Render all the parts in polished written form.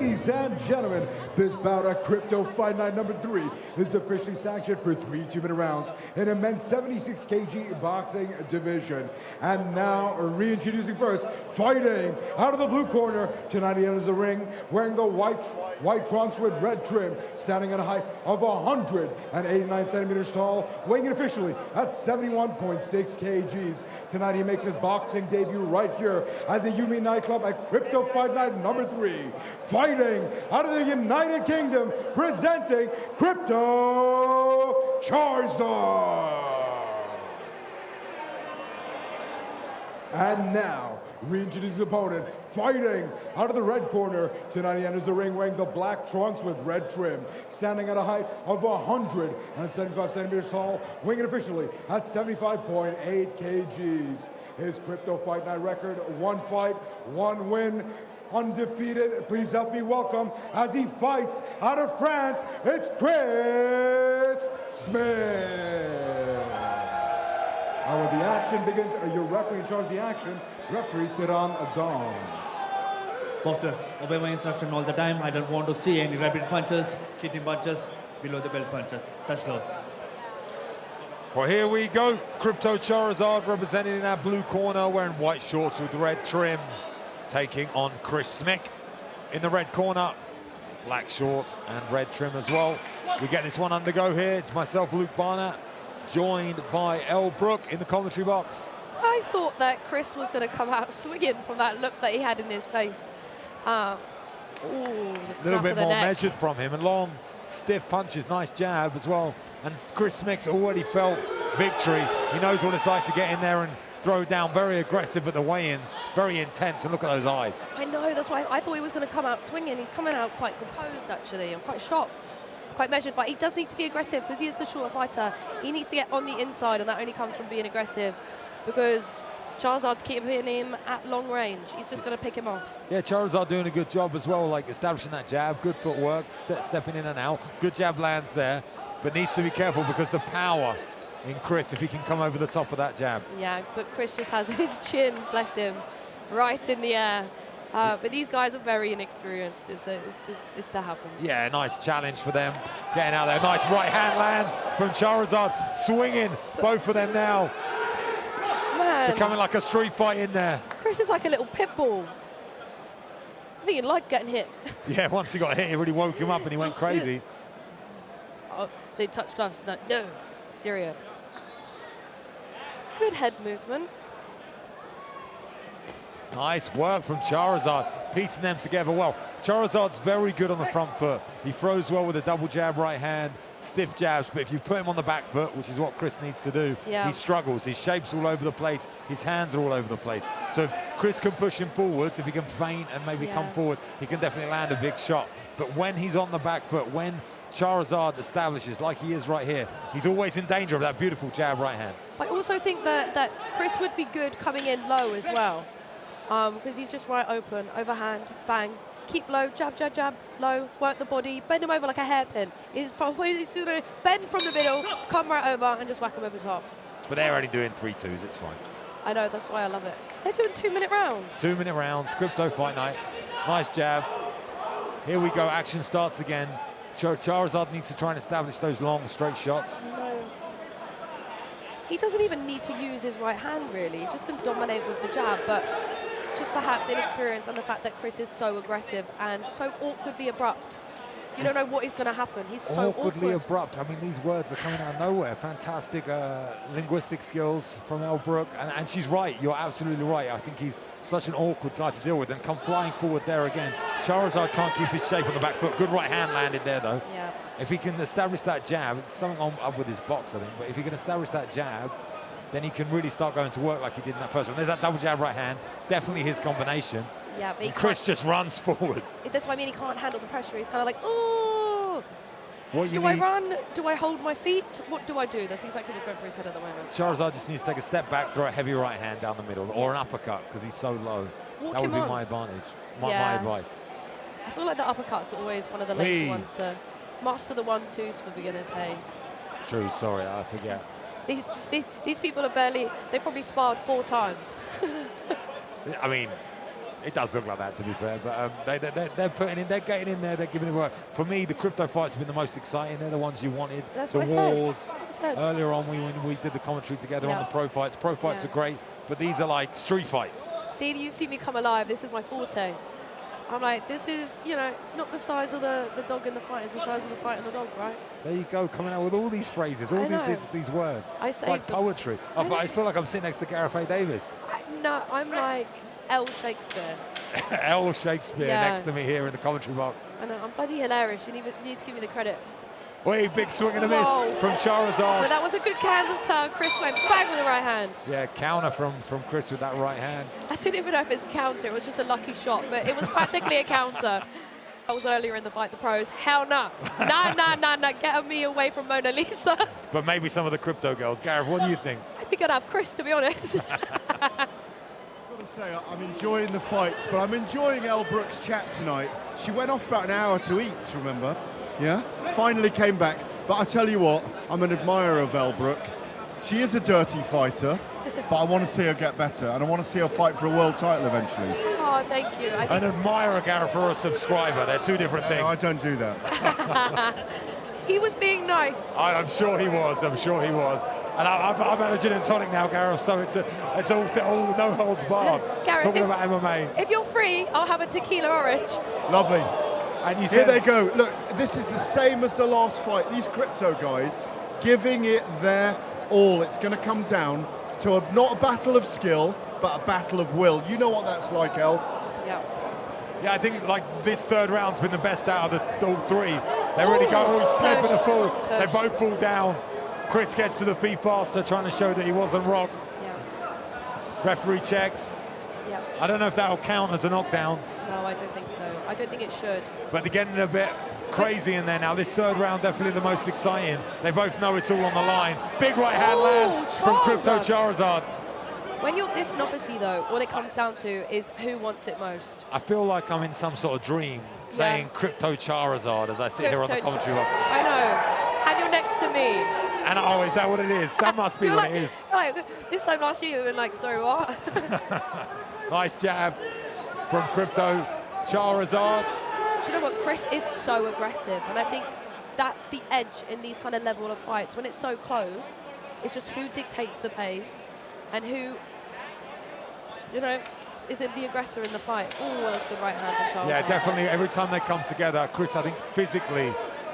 Ladies and gentlemen, this bout at Crypto Fight Night number 3 is officially sanctioned for 3 2-minute rounds in a men's 76 kg boxing division. And now, reintroducing first, fighting out of the blue corner, tonight he enters the ring wearing the white trunks with red trim, standing at a height of 189 centimeters tall, weighing in officially at 71.6 kgs. Tonight he makes his boxing debut right here at the Yumi nightclub at Crypto Fight Night number 3. Fighting out of the United Kingdom, presenting Crypto Charizard. And now, reintroduce his opponent, fighting out of the red corner. Tonight he enters the ring wearing the black trunks with red trim, standing at a height of 175 centimeters tall, weighing officially at 75.8 kgs. His Crypto Fight Night record, 1 fight, 1 win, undefeated. Please help me welcome, as he fights out of France, it's Chris Smic. And when the action begins, your referee in charge of the action, referee Tiran Adam. Bosses, obey my instruction all the time. I don't want to see any rapid punches, kicking punches, below the belt punches. Touch those. Well, here we go. Crypto Charizard represented in our blue corner, wearing white shorts with red trim, taking on Chris Smic in the red corner. Black shorts and red trim as well. We get this one undergo here. It's myself, Luke Barnett, joined by El Brook in the commentary box. I thought that Chris was going to come out swinging from that look that he had in his face. A little bit more measured from him, and long, stiff punches, nice jab as well. And Chris Smic's already felt victory. He knows what it's like to get in there and throw down, very aggressive at the weigh-ins, very intense, and look at those eyes. I know, that's why I thought he was going to come out swinging. He's coming out quite composed, actually. I'm quite shocked. Quite measured, but he does need to be aggressive because he is the shorter fighter. He needs to get on the inside, and that only comes from being aggressive, because Charizard's keeping him at long range. He's just going to pick him off. Yeah, Charizard doing a good job as well, like establishing that jab, good footwork, stepping in and out. Good jab lands there, but needs to be careful because the power in Chris, if he can come over the top of that jab. Yeah, but Chris just has his chin, bless him, right in the air. But these guys are very inexperienced. It's to happen. Yeah, nice challenge for them. Getting out there. Nice right hand lands from Charizard. Swinging, both of them now. Man. Becoming like a street fight in there. Chris is like a little pit bull. I think he liked getting hit. Yeah, once he got hit, it really woke him up and he went crazy. Oh, they touched gloves. No, serious. Good head movement. Nice work from Charizard, piecing them together well. Charizard's very good on the front foot. He throws well with a double jab right hand, stiff jabs, but if you put him on the back foot, which is what Chris needs to do, he struggles. His shape's all over the place, his hands are all over the place. So if Chris can push him forwards, if he can feint and maybe come forward, he can definitely land a big shot. But when he's on the back foot, when Charizard establishes, like he is right here, he's always in danger of that beautiful jab right hand. I also think that Chris would be good coming in low as well. Because he's just right open, overhand, bang, keep low, jab, jab, jab, low, work the body, bend him over like a hairpin. He's going to bend from the middle, come right over, and just whack him over top. But they're only doing 3-2s, it's fine. I know, that's why I love it. They're doing 2-minute rounds. 2-minute rounds, Crypto Fight Night. Nice jab. Here we go, action starts again. Charizard needs to try and establish those long, straight shots. No. He doesn't even need to use his right hand, really. He just can dominate with the jab, but just perhaps inexperience and the fact that Chris is so aggressive and so awkwardly abrupt. You don't know what is going to happen. He's so awkwardly awkward. abrupt. I mean, these words are coming out of nowhere. Fantastic linguistic skills from El Brook. And she's right. You're absolutely right. I think he's such an awkward guy to deal with. And come flying forward there again. Charizard can't keep his shape on the back foot. Good right hand landed there, though. Yeah. If he can establish that jab, it's something up with his box, I think. But if he can establish that jab, then he can really start going to work like he did in that first one. There's that double jab right hand. Definitely his combination. Yeah, but Chris just runs forward. That's what I mean. He can't handle the pressure. He's kind of like, ooh. Do I run? Do I hold my feet? What do I do? That's exactly what's going through his head at the moment. Charizard just needs to take a step back, throw a heavy right hand down the middle, or an uppercut, because he's so low. That would be my advantage, my advice. I feel like the uppercuts are always one of the later ones to master the 1-2s for beginners, hey. True, sorry, I forget. These people are barely, they probably sparred 4 times. I mean, It does look like that, to be fair, but they're putting in, they're getting in there, they're giving it work. For me, the crypto fights have been the most exciting. They're the ones you wanted. That's the what wars. I said. Earlier on, when we did the commentary together on the pro fights. Pro fights are great, but these are like street fights. See, you see me come alive. This is my forte. I'm like, this is, you know, it's not the size of the dog in the fight, it's the size of the fight and the dog, right? There you go, coming out with all these phrases, all these words. It's like poetry. I feel like I'm sitting next to Gareth A. Davis. No, I'm like L. Shakespeare. L. Shakespeare next to me here in the commentary box. I know, I'm bloody hilarious. You need to give me the credit. Wait, big swing and a miss from Charizard. But that was a good counter turn. Chris went bang with the right hand. Yeah, counter from Chris with that right hand. I didn't even know if it's a counter. It was just a lucky shot, but it was practically a counter. I was earlier in the fight, the pros. Hell no. Nah. Get me away from Mona Lisa. But maybe some of the crypto girls. Gareth, what do you think? I think I'd have Chris, to be honest. Say, I'm enjoying the fights, but I'm enjoying Elle Brooks' chat tonight. She went off about an hour to eat, remember? Yeah? Finally came back. But I tell you what, I'm an admirer of Elle Brooks. She is a dirty fighter, but I want to see her get better, and I want to see her fight for a world title eventually. Oh, thank you. An admirer, Gareth, or a subscriber. They're two different things. No, I don't do that. He was being nice. I'm sure he was. I'm sure he was. And I've had a gin and tonic now, Gareth, so it's all no holds barred. Gareth, talking about MMA. If you're free, I'll have a tequila orange. Lovely. And you Here they go. Look, this is the same as the last fight. These crypto guys giving it their all. It's going to come down to not a battle of skill, but a battle of will. You know what that's like, Elle. Yeah. Yeah, I think like this third round's been the best out of all three. They really go, he's slipping a fall. They both fall down. Chris gets to the feet faster, trying to show that he wasn't rocked. Yeah. Referee checks. Yeah. I don't know if that'll count as a knockdown. No, I don't think so. I don't think it should. But they're getting a bit crazy in there now. This third round definitely the most exciting. They both know it's all on the line. Big right hand lands from Crypto Charizard. When you're this novice though, what it comes down to is who wants it most. I feel like I'm in some sort of dream saying Crypto Charizard as I sit here on the commentary box. I know. And you're next to me. And oh, is that what it is? That must be what it is. Like, this time last year you were like, sorry, what? Nice jab from Crypto Charizard. Do you know what? Chris is so aggressive, and I think that's the edge in these kind of level of fights. When it's so close, it's just who dictates the pace and who, you know, is it the aggressor in the fight. Oh, that's a good right hand from Charles. Yeah, definitely. Every time they come together, Chris, I think physically,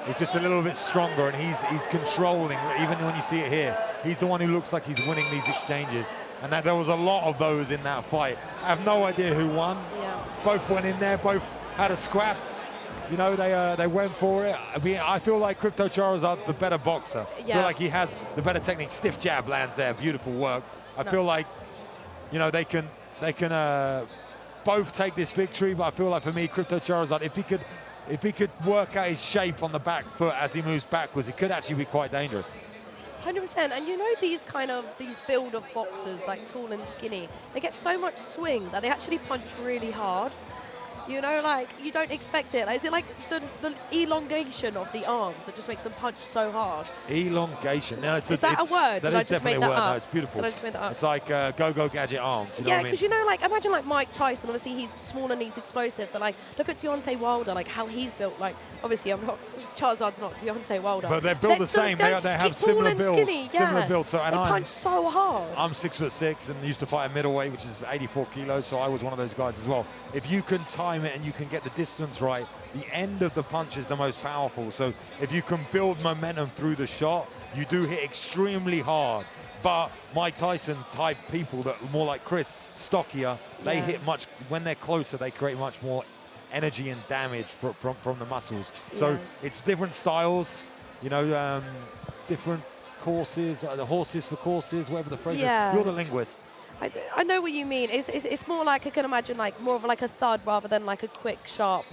is just a little bit stronger, and he's controlling. Even when you see it here, he's the one who looks like he's winning these exchanges. And that there was a lot of those in that fight. I have no idea who won. Yeah. Both went in there. Both had a scrap. You know, they went for it. I mean, I feel like Crypto Charizard's the better boxer. I feel like he has the better technique. Stiff jab lands there. Beautiful work. I feel like, you know, they can both take this victory. But I feel like for me, Crypto Charizard, if he could work out his shape on the back foot as he moves backwards, it could actually be quite dangerous. 100%, and you know these build of boxers, like tall and skinny, they get so much swing that they actually punch really hard. You know, like, you don't expect it. Like, is it like the elongation of the arms that just makes them punch so hard? Elongation. No, is that a word? That is definitely a word. No, it's beautiful. Did I just make that up? It's like go-go gadget arms. You know what I mean? because you know, like, imagine like Mike Tyson. Obviously, he's small and he's explosive, but like, look at Deontay Wilder, like how he's built. Like, obviously, Charizard's not Deontay Wilder. But they're built the same. They have similar builds. Skinny, similar builds. So, and they punch so hard. I'm 6'6" and used to fight a middleweight, which is 84 kilos. So I was one of those guys as well. If you can time it and you can get the distance right, the end of the punch is the most powerful. So if you can build momentum through the shot, you do hit extremely hard. But Mike Tyson type people that are more like Chris, stockier, they hit much, when they're closer, they create much more energy and damage from the muscles. So it's different styles, you know, different courses, the horses for courses, whatever the phrase is. You're the linguist. I know what you mean. It's more like, I can imagine, like more of like a thud rather than like a quick, sharp,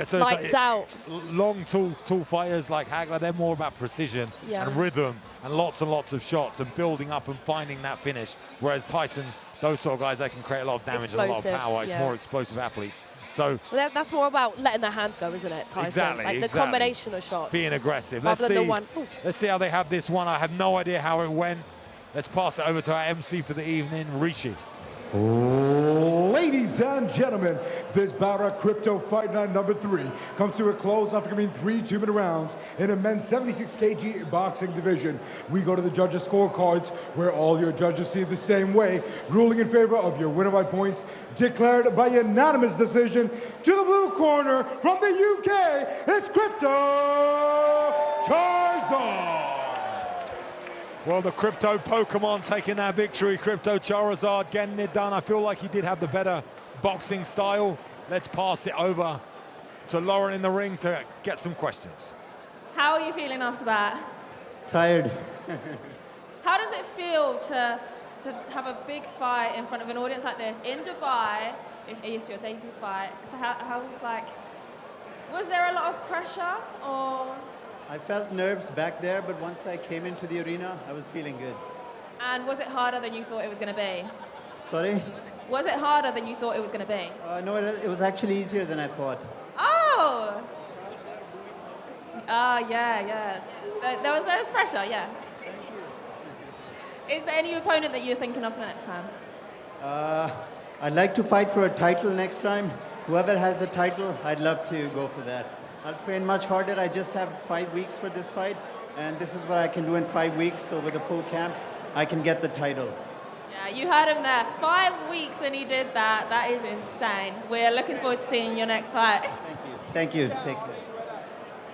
so lights out. Long, tall fighters like Hagler, they're more about precision and rhythm and lots of shots and building up and finding that finish. Whereas Tyson's, those sort of guys, they can create a lot of damage and a lot of power. It's more explosive athletes. So that's more about letting their hands go, isn't it, Tyson? Exactly. Like the combination of shots. Being aggressive. Rather than the one. Let's see how they have this one. I have no idea how it went. Let's pass it over to our MC for the evening, Rishi. Ladies Ladies and gentlemen, this bout at Crypto Fight Night number 3 comes to a close after coming 3 2-minute rounds in a men's 76 kg boxing division. We go to the judges' scorecards, where all your judges see it the same way, ruling in favor of your winner by points, declared by unanimous decision. To the blue corner from the UK, it's Crypto Charizard. Well, the Crypto Pokemon taking that victory. Crypto Charizard getting it done. I feel like he did have the better boxing style. Let's pass it over to Lauren in the ring to get some questions. How are you feeling after that? Tired. How does it feel to have a big fight in front of an audience like this in Dubai? It's your debut fight. So how was like, was there a lot of pressure or? I felt nerves back there, but once I came into the arena, I was feeling good. And was it harder than you thought it was going to be? Sorry? Was it harder than you thought it was going to be? No, it was actually easier than I thought. Oh! Yeah. There was pressure, yeah. Is there any opponent that you're thinking of for next time? I'd like to fight for a title next time. Whoever has the title, I'd love to go for that. I'll train much harder. I just have 5 weeks for this fight, and this is what I can do in 5 weeks. So with a full camp, I can get the title. Yeah, you heard him there. 5 weeks and he did that. That is insane. We're looking forward to seeing your next fight. Thank you. Thank you. Take care.